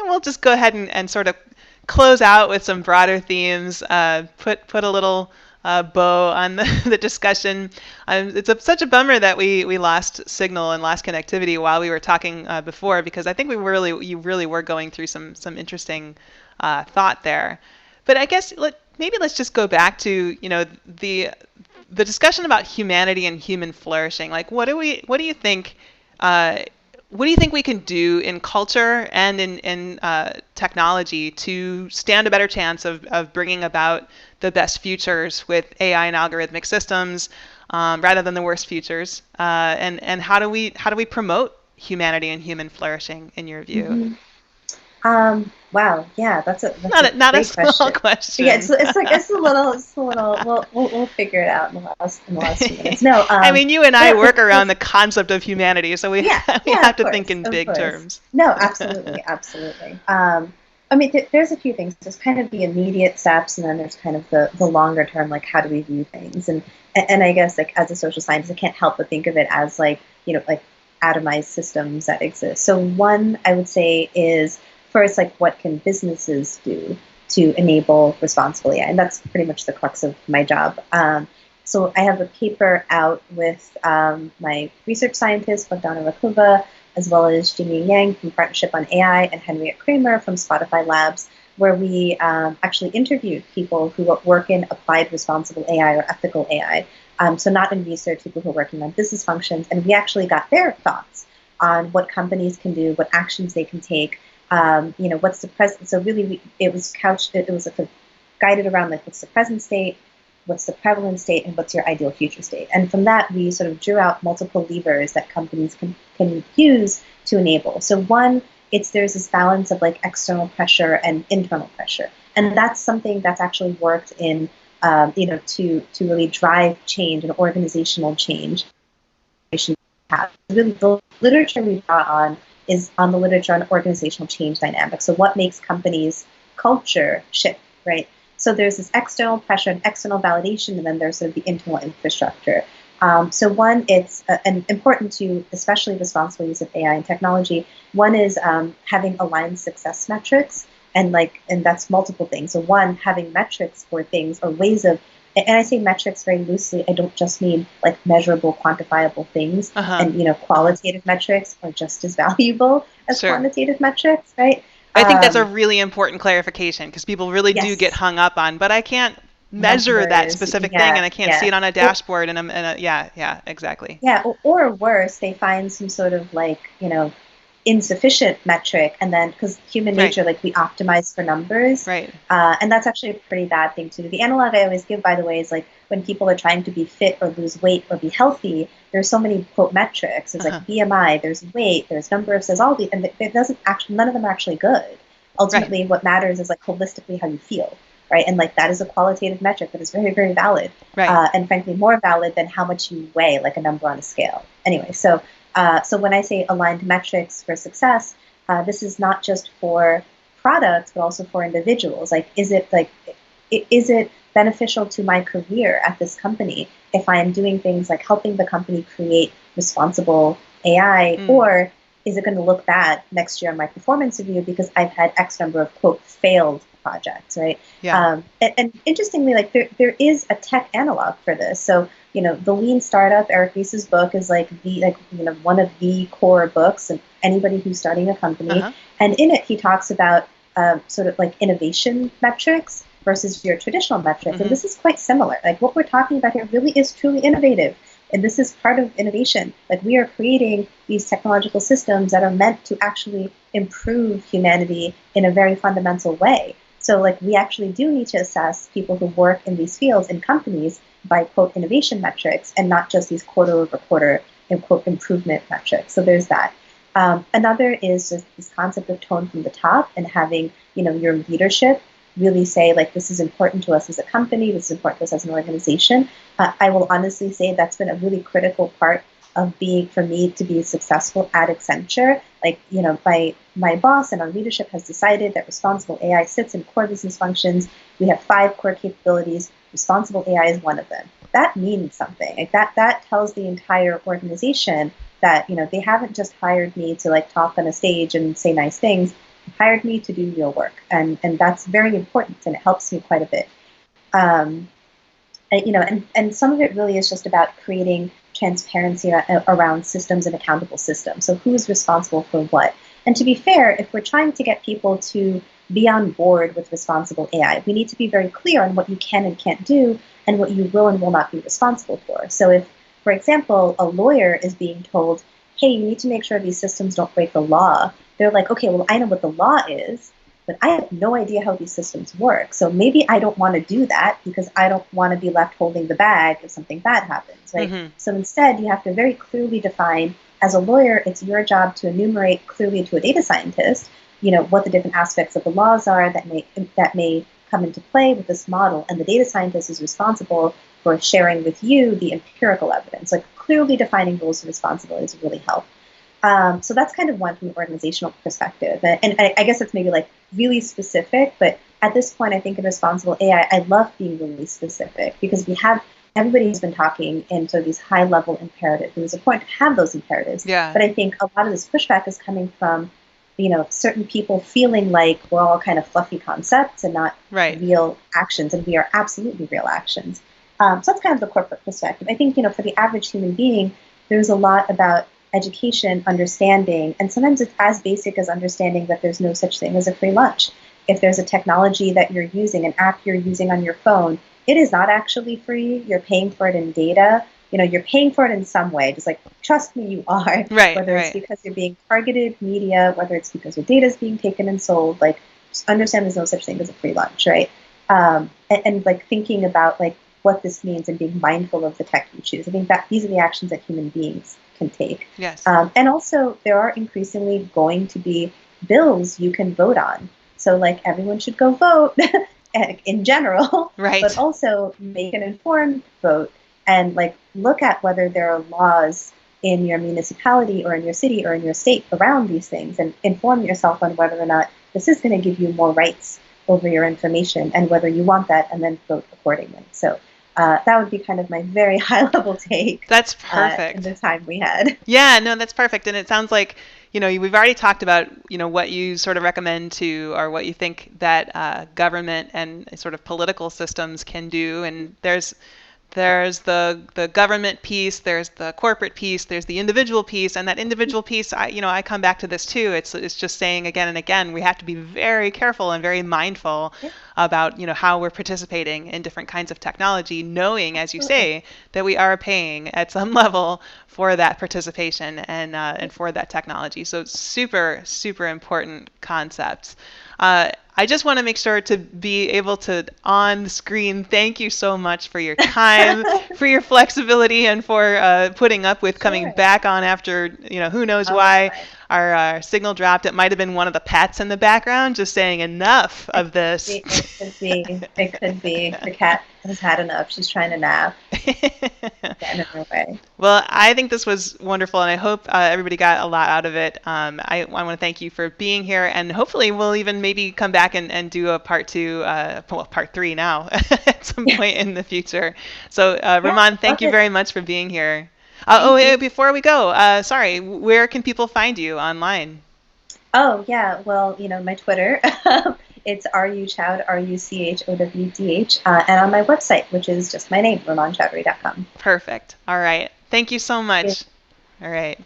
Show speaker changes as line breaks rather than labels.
we'll just go ahead and sort of close out with some broader themes. Put a little bow on the discussion. It's such a bummer that we lost signal and lost connectivity while we were talking before, because I think you really were going through some interesting thought there. But I guess maybe let's just go back to the discussion about humanity and human flourishing. Like, what do you think? What do you think we can do in culture and in technology to stand a better chance of bringing about the best futures with AI and algorithmic systems, rather than the worst futures? And how do we promote humanity and human flourishing in your view?
Mhm. Wow, yeah, that's a
Not a
great
small
question. Yeah,
question.
it's a little. We'll figure it out in the last few minutes. No,
I mean, you and I
but
work around the concept of humanity, so we
yeah,
we
yeah,
have
of
to think
course,
in
of
big
course.
terms.
No, absolutely, absolutely. I mean, there's a few things. There's kind of the immediate steps, and then there's kind of the longer term, like how do we view things, and I guess like as a social scientist, I can't help but think of it as like like atomized systems that exist. So one I would say is first like what can businesses do to enable responsible AI, and that's pretty much the crux of my job. So I have a paper out with my research scientist, Bogdana Rakuva, as well as Jingyi Yang from Partnership on AI and Henriette Kramer from Spotify Labs, where we actually interviewed people who work in applied responsible AI or ethical AI. So not in research, people who are working on business functions, and we actually got their thoughts on what companies can do, what actions they can take. What's the present? So really, it was couched. It was like guided around like what's the present state, what's the prevalent state, and what's your ideal future state. And from that, we sort of drew out multiple levers that companies can use to enable. So one, there's this balance of like external pressure and internal pressure, and that's something that's actually worked in to really drive change and organizational change. Really, the literature we draw on is on the literature on organizational change dynamics. So what makes companies' culture shift, right? So there's this external pressure and external validation, and then there's sort of the internal infrastructure. So one, it's important to, especially responsible use of AI and technology. One is having aligned success metrics, and that's multiple things. So one, having metrics for things or ways of, and I say metrics very loosely. I don't just mean like measurable, quantifiable things.
Uh-huh.
And qualitative metrics are just as valuable as
Sure.
quantitative metrics, right?
I think that's a
Um,
really important clarification, because people really do get
yes,
hung up on, but I can't measure that
numbers.
specific thing,
Yeah,
and I can't see
yeah.
it on a dashboard. Yeah, yeah, exactly.
Yeah, or worse, they find some sort of like, insufficient metric, and then because human
Right,
nature, like we optimize for numbers,
right.
and that's actually a pretty bad thing to do. The analog I always give, by the way, is like when people are trying to be fit or lose weight or be healthy, there's so many quote metrics. There's
Uh-huh.
like BMI, there's weight, there's number of cells, all the, and it doesn't actually, none of them are actually good.
Right,
Ultimately, what matters is like holistically how you feel, right? And like that is a qualitative metric that is very, very valid,
right.
and frankly more valid than how much you weigh, like a number on a scale. Anyway, so when I say aligned metrics for success, this is not just for products, but also for individuals. Like, is it beneficial to my career at this company if I am doing things like helping the company create responsible AI,
Mm.
or is it going to look bad next year on my performance review because I've had X number of quote failed projects, right?
Yeah.
And interestingly, like there is a tech analog for this. So the Lean Startup, Eric Ries's book is like one of the core books, and anybody who's starting a company.
Uh-huh.
And in it, he talks about sort of like innovation metrics versus your traditional metrics. And
Mm-hmm.
this is quite similar. Like what we're talking about here really is truly innovative. And this is part of innovation. Like we are creating these technological systems that are meant to actually improve humanity in a very fundamental way. So like we actually do need to assess people who work in these fields in companies by quote innovation metrics and not just these quarter over quarter quote improvement metrics. So there's that. Another is just this concept of tone from the top and having your leadership really say like this is important to us as a company, this is important to us as an organization. I will honestly say that's been a really critical part of being for me to be successful at Accenture. Like my boss and our leadership has decided that responsible AI sits in core business functions. We have 5 core capabilities. Responsible AI is one of them. That means something. Like that tells the entire organization that they haven't just hired me to like talk on a stage and say nice things. hired me to do real work, and that's very important, and it helps me quite a bit. Um, and some of it really is just about creating transparency around systems and accountable systems. So who's responsible for what? And to be fair, if we're trying to get people to be on board with responsible AI, we need to be very clear on what you can and can't do and what you will and will not be responsible for. So if, for example, a lawyer is being told, hey, you need to make sure these systems don't break the law, they're like, okay, well, I know what the law is, but I have no idea how these systems work. So maybe I don't want to do that because I don't want to be left holding the bag if something bad happens, right?
Mm-hmm.
So instead, you have to very clearly define, as a lawyer, it's your job to enumerate clearly to a data scientist, what the different aspects of the laws are that may come into play with this model. And the data scientist is responsible for sharing with you the empirical evidence. Like clearly defining roles and responsibilities really help. So that's kind of one from an organizational perspective. And I guess it's maybe like really specific, but at this point, I think in responsible AI, I love being really specific because everybody's been talking in sort of these high level imperatives. There's a point to have those imperatives.
Yeah.
But I think a lot of this pushback is coming from, certain people feeling like we're all kind of fluffy concepts and not real actions. And we are absolutely real actions. So that's kind of the corporate perspective. I think, for the average human being, there's a lot about education, understanding, and sometimes it's as basic as understanding that there's no such thing as a free lunch. If there's a technology that you're using, an app you're using on your phone, it is not actually free. You're paying for it in data. You're paying for it in some way. Just like, trust me, you are. Whether it's because you're being targeted media, whether it's because your data is being taken and sold, like, just understand there's no such thing as a free lunch, right? And like thinking about like what this means and being mindful of the tech you choose. I think that these are the actions that human beings can take.
Yes.
And also, there are increasingly going to be bills you can vote on. So, like, everyone should go vote in general, but also make an informed vote and, like, look at whether there are laws in your municipality or in your city or in your state around these things and inform yourself on whether or not this is going to give you more rights over your information and whether you want that, and then vote accordingly. So that would be kind of my very high-level take.
That's perfect.
In the time we had.
Yeah, no, that's perfect. And it sounds like, we've already talked about, what you sort of recommend to, or what you think that government and sort of political systems can do. And there's the government piece, there's the corporate piece, there's the individual piece, and that individual piece, I come back to this too. It's just saying again and again, we have to be very careful and very mindful about how we're participating in different kinds of technology, knowing, as you say, that we are paying at some level for that participation and for that technology. So super, super important concepts. I just want to make sure to be able to, on screen, thank you so much for your time, for your flexibility, and for putting up with coming back on after, who knows why our signal dropped. It might have been one of the pets in the background just saying enough of this.
It could be. The cat has had enough. She's trying to nap. Get in her way.
Well, I think this was wonderful, and I hope everybody got a lot out of it. I want to thank you for being here, and hopefully we'll even maybe come back and do a part 2, part 3 now at some point in the future. So, Rumman, thank you very much for being here. Before we go, sorry, where can people find you online?
Oh, yeah, well, my Twitter, it's ruchowd, ruchowdh, and on my website, which is just my name, rummanchowdhury.com.
Perfect. All right. Thank you so much. All right.